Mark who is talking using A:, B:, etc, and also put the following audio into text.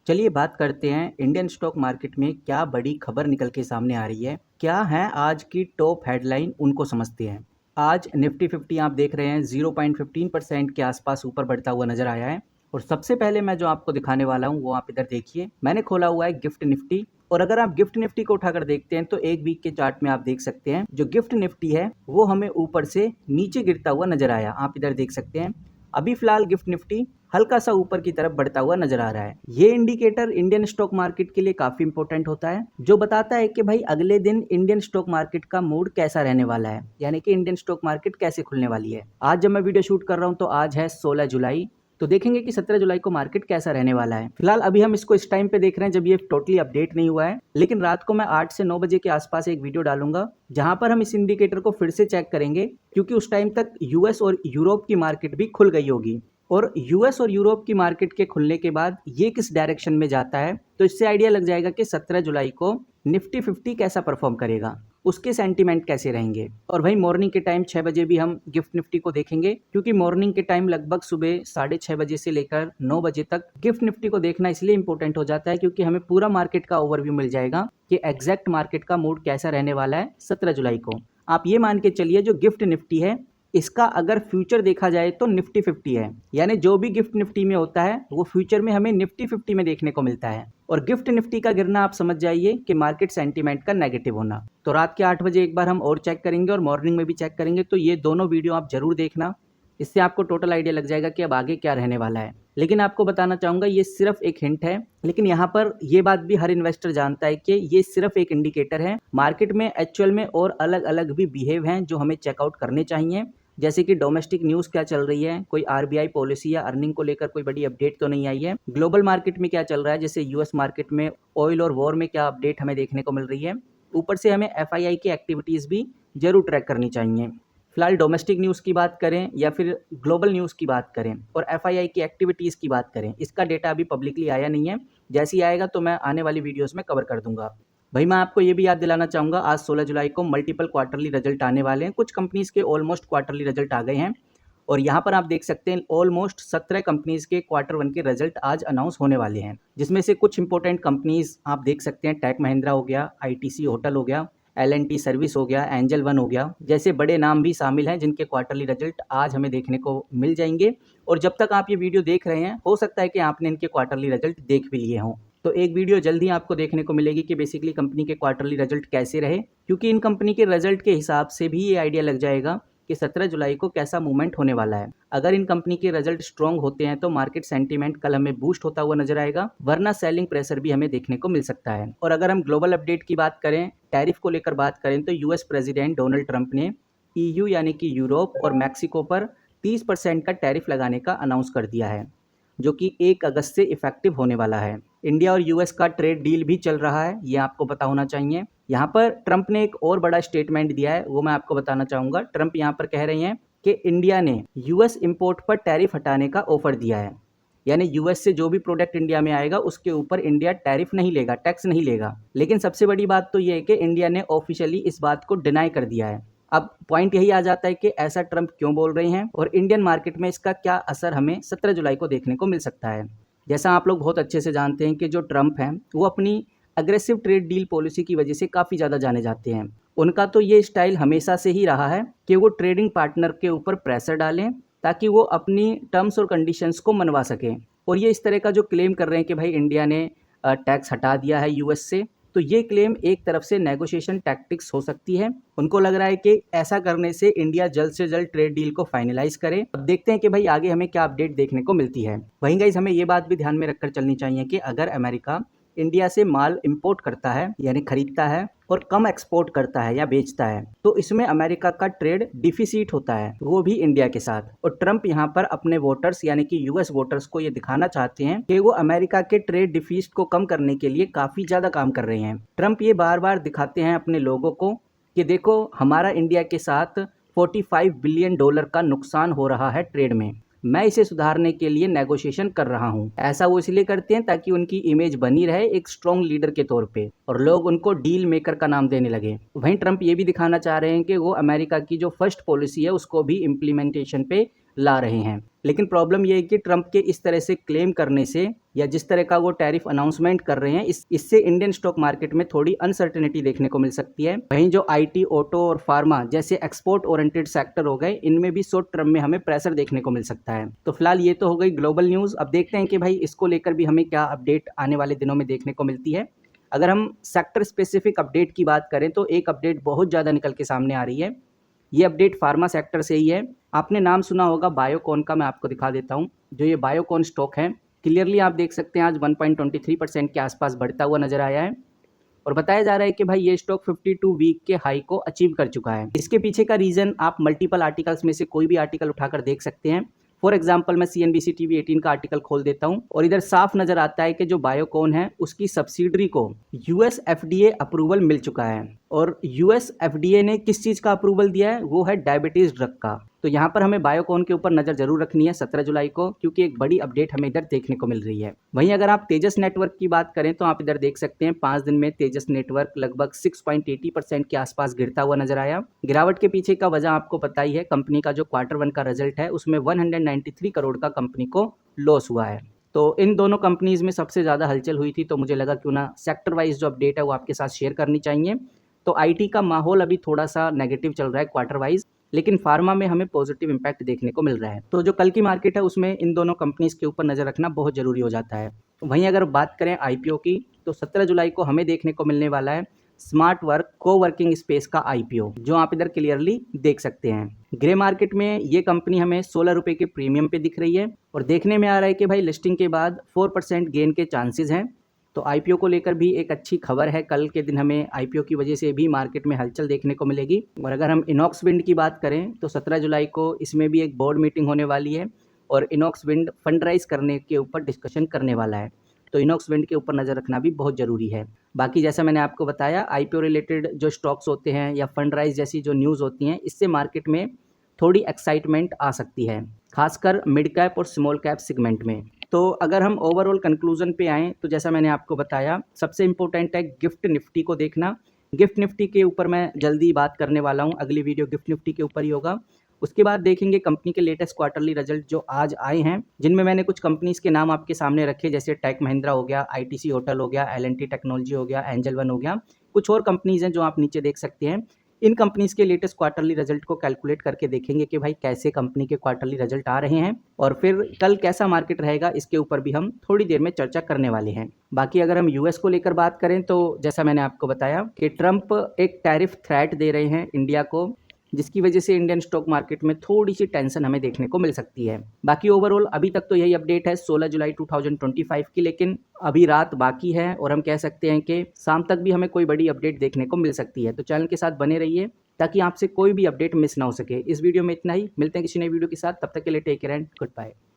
A: चलिए बात करते हैं इंडियन स्टॉक मार्केट में क्या बड़ी खबर निकल के सामने आ रही है। क्या है आज की टॉप हेडलाइन, उनको समझते हैं। आज निफ्टी 50 आप देख रहे हैं 0.15% के आसपास ऊपर बढ़ता हुआ नजर आया है। और सबसे पहले मैं जो आपको दिखाने वाला हूं वो आप इधर देखिए, मैंने खोला हुआ है गिफ्ट निफ्टी। और अगर आप गिफ्ट निफ्टी को उठाकर देखते हैं तो एक वीक के चार्ट में आप देख सकते हैं जो गिफ्ट निफ्टी है वो हमें ऊपर से नीचे गिरता हुआ नजर आया। आप इधर देख सकते हैं अभी फिलहाल गिफ्ट निफ्टी हल्का सा ऊपर की तरफ बढ़ता हुआ नजर आ रहा है। ये इंडिकेटर इंडियन स्टॉक मार्केट के लिए काफी इंपॉर्टेंट होता है, जो बताता है कि भाई अगले दिन इंडियन स्टॉक मार्केट का मूड कैसा रहने वाला है, यानी कि इंडियन स्टॉक मार्केट कैसे खुलने वाली है। आज जब मैं वीडियो शूट कर रहा हूँ तो आज है 16 जुलाई, तो देखेंगे कि 17 जुलाई को मार्केट कैसा रहने वाला है। फिलहाल अभी हम इसको इस टाइम पे देख रहे हैं जब ये टोटली अपडेट नहीं हुआ है, लेकिन रात को मैं 8 से 9 बजे के आसपास एक वीडियो डालूंगा जहां पर हम इस इंडिकेटर को फिर से चेक करेंगे, क्योंकि उस टाइम तक यूएस और यूरोप की मार्केट भी खुल गई होगी। और यूएस और यूरोप की मार्केट के खुलने के बाद ये किस डायरेक्शन में जाता है, तो इससे आइडिया लग जाएगा कि 17 जुलाई को निफ्टी 50 कैसा परफॉर्म करेगा, उसके सेंटीमेंट कैसे रहेंगे। और भाई मॉर्निंग के टाइम 6 बजे भी हम गिफ्ट निफ्टी को देखेंगे, क्योंकि मॉर्निंग के टाइम लगभग सुबह 6:30 बजे से लेकर 9 बजे तक गिफ्ट निफ्टी को देखना इसलिए इंपॉर्टेंट हो जाता है क्योंकि हमें पूरा मार्केट का ओवरव्यू मिल जाएगा कि एग्जैक्ट मार्केट का मूड कैसा रहने वाला है 17 जुलाई को। आप ये मान के चलिए जो गिफ्ट निफ्टी है इसका अगर फ्यूचर देखा जाए तो निफ्टी 50 है, यानी जो भी गिफ्ट निफ्टी में होता है वो फ्यूचर में हमें निफ्टी 50 में देखने को मिलता है। और गिफ्ट निफ्टी का गिरना आप समझ जाइए कि मार्केट सेंटीमेंट का नेगेटिव होना। तो रात के 8 बजे एक बार हम और चेक करेंगे और मॉर्निंग में भी चेक करेंगे, तो ये दोनों वीडियो आप जरूर देखना, इससे आपको टोटल आइडिया लग जाएगा कि अब आगे क्या रहने वाला है। लेकिन आपको बताना चाहूँगा ये सिर्फ एक हिंट है, लेकिन यहाँ पर ये बात भी हर इन्वेस्टर जानता है कि ये सिर्फ एक इंडिकेटर है। मार्केट में एक्चुअल में और अलग अलग भी बिहेव हैं जो हमें चेकआउट करने चाहिए, जैसे कि डोमेस्टिक न्यूज़ क्या चल रही है, कोई आरबीआई पॉलिसी या अर्निंग को लेकर कोई बड़ी अपडेट तो नहीं आई है। ग्लोबल मार्केट में क्या चल रहा है, जैसे यूएस मार्केट में ऑयल और वॉर में क्या अपडेट हमें देखने को मिल रही है। ऊपर से हमें एफआईआई की एक्टिविटीज़ भी जरूर ट्रैक करनी चाहिए। फिलहाल डोमेस्टिक न्यूज़ की बात करें या फिर ग्लोबल न्यूज़ की बात करें और एफआईआई की एक्टिविटीज़ की बात करें, इसका डेटा अभी पब्लिकली आया नहीं है। जैसे ही आएगा तो मैं आने वाली वीडियोस में कवर कर दूंगा। भाई मैं आपको ये भी याद दिलाना चाहूँगा आज 16 जुलाई को मल्टीपल क्वार्टरली रिजल्ट आने वाले हैं। कुछ कंपनीज़ के ऑलमोस्ट क्वार्टरली रिजल्ट आ गए हैं और यहाँ पर आप देख सकते हैं ऑलमोस्ट 17 कंपनीज़ के Q1 के रिजल्ट आज अनाउंस होने वाले हैं, जिसमें से कुछ इंपॉर्टेंट कंपनीज़ आप देख सकते हैं टेक महिंद्रा हो गया, आईटीसी होटल हो गया, एल&टी सर्विस हो गया, एंजल वन हो गया, जैसे बड़े नाम भी शामिल हैं जिनके क्वार्टरली रिजल्ट आज हमें देखने को मिल जाएंगे। और जब तक आप ये वीडियो देख रहे हैं हो सकता है कि आपने इनके क्वार्टरली रिजल्ट देख भी लिए हों, तो एक वीडियो जल्दी आपको देखने को मिलेगी कि बेसिकली कंपनी के क्वार्टरली रिजल्ट कैसे रहे, क्योंकि इन कंपनी के रिजल्ट के हिसाब से भी ये आइडिया लग जाएगा कि 17 जुलाई को कैसा मूवमेंट होने वाला है। अगर इन कंपनी के रिजल्ट स्ट्रॉन्ग होते हैं तो मार्केट सेंटीमेंट कल हमें बूस्ट होता हुआ नजर आएगा, वरना सेलिंग प्रेशर भी हमें देखने को मिल सकता है। और अगर हम ग्लोबल अपडेट की बात करें, टैरिफ को लेकर बात करें, तो यूएस प्रेसिडेंट डोनाल्ड ट्रंप ने ईयू यानी कि यूरोप और मैक्सिको पर 30% का टैरिफ लगाने का अनाउंस कर दिया है, जो कि 1 अगस्त से इफेक्टिव होने वाला है। इंडिया और यूएस का ट्रेड डील भी चल रहा है, ये आपको पता होना चाहिए। यहाँ पर ट्रंप ने एक और बड़ा स्टेटमेंट दिया है, वो मैं आपको बताना चाहूँगा। ट्रंप यहाँ पर कह रहे हैं कि इंडिया ने यूएस इंपोर्ट पर टैरिफ हटाने का ऑफर दिया है, यानी यूएस से जो भी प्रोडक्ट इंडिया में आएगा उसके ऊपर इंडिया टैरिफ नहीं लेगा, टैक्स नहीं लेगा। लेकिन सबसे बड़ी बात तो ये है कि इंडिया ने ऑफिशियली इस बात को डिनाई कर दिया है। अब पॉइंट यही आ जाता है कि ऐसा ट्रंप क्यों बोल रहे हैं और इंडियन मार्केट में इसका क्या असर हमें 17 जुलाई को देखने को मिल सकता है। जैसा आप लोग बहुत अच्छे से जानते हैं कि जो ट्रंप हैं वो अपनी अग्रेसिव ट्रेड डील पॉलिसी की वजह से काफ़ी ज़्यादा जाने जाते हैं। उनका तो ये स्टाइल हमेशा से ही रहा है कि वो ट्रेडिंग पार्टनर के ऊपर प्रेशर डालें ताकि वो अपनी टर्म्स और कंडीशंस को मनवा सकें। और ये इस तरह का जो क्लेम कर रहे हैं कि भाई इंडिया ने टैक्स हटा दिया है यूएस से, तो ये क्लेम एक तरफ से नेगोशिएशन टैक्टिक्स हो सकती है। उनको लग रहा है कि ऐसा करने से इंडिया जल्द से जल्द ट्रेड डील को फाइनलाइज करे। अब देखते हैं कि भाई आगे हमें क्या अपडेट देखने को मिलती है। वहीं गाइस हमें ये बात भी ध्यान में रखकर चलनी चाहिए कि अगर अमेरिका इंडिया से माल इंपोर्ट करता है यानी खरीदता है और कम एक्सपोर्ट करता है या बेचता है, तो इसमें अमेरिका का ट्रेड डिफिसिट होता है, वो भी इंडिया के साथ। और ट्रंप यहाँ पर अपने वोटर्स यानी कि यूएस वोटर्स को ये दिखाना चाहते हैं कि वो अमेरिका के ट्रेड डिफिसिट को कम करने के लिए काफी ज्यादा काम कर रहे हैं। ट्रंप ये बार बार दिखाते हैं अपने लोगों को कि देखो हमारा इंडिया के साथ $45 बिलियन का नुकसान हो रहा है ट्रेड में, मैं इसे सुधारने के लिए नेगोशिएशन कर रहा हूं। ऐसा वो इसलिए करते हैं ताकि उनकी इमेज बनी रहे एक स्ट्रॉन्ग लीडर के तौर पे और लोग उनको डील मेकर का नाम देने लगे। वहीं ट्रंप ये भी दिखाना चाह रहे हैं कि वो अमेरिका की जो फर्स्ट पॉलिसी है उसको भी इम्प्लीमेंटेशन पे ला रहे हैं। लेकिन प्रॉब्लम ये है कि ट्रंप के इस तरह से क्लेम करने से या जिस तरह का वो टैरिफ अनाउंसमेंट कर रहे हैं इससे इंडियन स्टॉक मार्केट में थोड़ी अनसर्टेनिटी देखने को मिल सकती है। वहीं जो आईटी, ऑटो और फार्मा जैसे एक्सपोर्ट ओरिएंटेड सेक्टर हो गए, इनमें भी शॉर्ट टर्म में हमें प्रेशर देखने को मिल सकता है। तो फिलहाल ये तो हो गई ग्लोबल न्यूज़। अब देखते हैं कि भाई इसको लेकर भी हमें क्या अपडेट आने वाले दिनों में देखने को मिलती है। अगर हम सेक्टर स्पेसिफिक अपडेट की बात करें तो एक अपडेट बहुत ज़्यादा निकल के सामने आ रही है। ये अपडेट फार्मा सेक्टर से ही है। आपने नाम सुना होगा बायोकॉन का, मैं आपको दिखा देता हूँ। जो ये बायोकॉन स्टॉक है, क्लियरली आप देख सकते हैं आज 1.23% के आसपास बढ़ता हुआ नजर आया है और बताया जा रहा है कि भाई ये स्टॉक 52 वीक के हाई को अचीव कर चुका है। इसके पीछे का रीजन आप मल्टीपल आर्टिकल्स में से कोई भी आर्टिकल उठाकर देख सकते हैं। फॉर एग्जाम्पल मैं CNBC TV 18 का आर्टिकल खोल देता हूं और इधर साफ नजर आता है कि जो बायोकॉन है उसकी सब्सिडरी को US FDA अप्रूवल मिल चुका है। और US FDA ने किस चीज का अप्रूवल दिया है? वो है डायबिटीज ड्रग का। तो यहाँ पर हमें बायोकॉन के ऊपर नजर जरूर रखनी है 17 जुलाई को, क्योंकि एक बड़ी अपडेट हमें इधर देखने को मिल रही है। वहीं अगर आप तेजस नेटवर्क की बात करें तो आप इधर देख सकते हैं 5 दिन में तेजस नेटवर्क लगभग 6.80% के आसपास गिरता हुआ नजर आया। गिरावट के पीछे का वजह आपको पता ही है, कंपनी का जो Q1 का रिजल्ट है उसमें 193 करोड़ का कंपनी को लॉस हुआ है। तो इन दोनों कंपनीज में सबसे ज़्यादा हलचल हुई थी, तो मुझे लगा क्यों ना सेक्टर वाइज जो अपडेट है वो आपके साथ शेयर करनी चाहिए। तो आईटी का माहौल अभी थोड़ा सा नेगेटिव चल रहा है क्वार्टर वाइज, लेकिन फार्मा में हमें पॉजिटिव इंपैक्ट देखने को मिल रहा है। तो जो कल की मार्केट है उसमें इन दोनों कंपनीज के ऊपर नजर रखना बहुत जरूरी हो जाता है। वहीं अगर बात करें आईपीओ की तो 17 जुलाई को हमें देखने को मिलने वाला है स्मार्ट वर्क कोवर्किंग स्पेस का आईपीओ, जो आप इधर क्लियरली देख सकते हैं। ग्रे मार्केट में ये कंपनी हमें 16 रुपए के प्रीमियम पे दिख रही है और देखने में आ रहा है कि भाई लिस्टिंग के बाद 4% गेन के चांसेस हैं। तो आईपीओ को लेकर भी एक अच्छी खबर है। कल के दिन हमें आईपीओ की वजह से भी मार्केट में हलचल देखने को मिलेगी। और अगर हम इनॉक्स विंड की बात करें तो 17 जुलाई को इसमें भी एक बोर्ड मीटिंग होने वाली है और इनॉक्स विंड फंड राइज करने के ऊपर डिस्कशन करने वाला है। तो इनॉक्स विंड के ऊपर नज़र रखना भी बहुत ज़रूरी है। बाकी जैसा मैंने आपको बताया, आईपीओ रिलेटेड जो स्टॉक्स होते हैं या फंड राइज जैसी जो न्यूज़ होती हैं, इससे मार्केट में थोड़ी एक्साइटमेंट आ सकती है, खासकर मिड कैप और स्मॉल कैप सेगमेंट में। तो अगर हम ओवरऑल कंक्लूजन पे आएँ तो जैसा मैंने आपको बताया, सबसे इम्पोर्टेंट है गिफ्ट निफ्टी को देखना। गिफ्ट निफ्टी के ऊपर मैं जल्दी बात करने वाला हूँ, अगली वीडियो गिफ्ट निफ्टी के ऊपर ही होगा। उसके बाद देखेंगे कंपनी के लेटेस्ट क्वार्टरली रिजल्ट जो आज आए हैं, जिनमें मैंने कुछ कंपनीज के नाम आपके सामने रखे, जैसे टेक महिंद्रा हो गया, आईटीसी होटल हो गया, L&T टेक्नोलॉजी हो गया, एंजल वन हो गया। कुछ और कंपनीज हैं जो आप नीचे देख सकते हैं। इन कंपनीज के लेटेस्ट क्वार्टरली रिजल्ट को कैलकुलेट करके देखेंगे कि भाई कैसे कंपनी के क्वार्टरली रिजल्ट आ रहे हैं और फिर कल कैसा मार्केट रहेगा, इसके ऊपर भी हम थोड़ी देर में चर्चा करने वाले हैं। बाकी अगर हम यूएस को लेकर बात करें तो जैसा मैंने आपको बताया कि ट्रंप एक टैरिफ थ्रेट दे रहे हैं इंडिया को, जिसकी वजह से इंडियन स्टॉक मार्केट में थोड़ी सी टेंशन हमें देखने को मिल सकती है। बाकी ओवरऑल अभी तक तो यही अपडेट है 16 जुलाई 2025 की, लेकिन अभी रात बाकी है और हम कह सकते हैं कि शाम तक भी हमें कोई बड़ी अपडेट देखने को मिल सकती है। तो चैनल के साथ बने रहिए ताकि आपसे कोई भी अपडेट मिस ना हो सके। इस वीडियो में इतना ही, मिलते हैं किसी नई वीडियो के साथ, तब तक के लिए take care and good bye.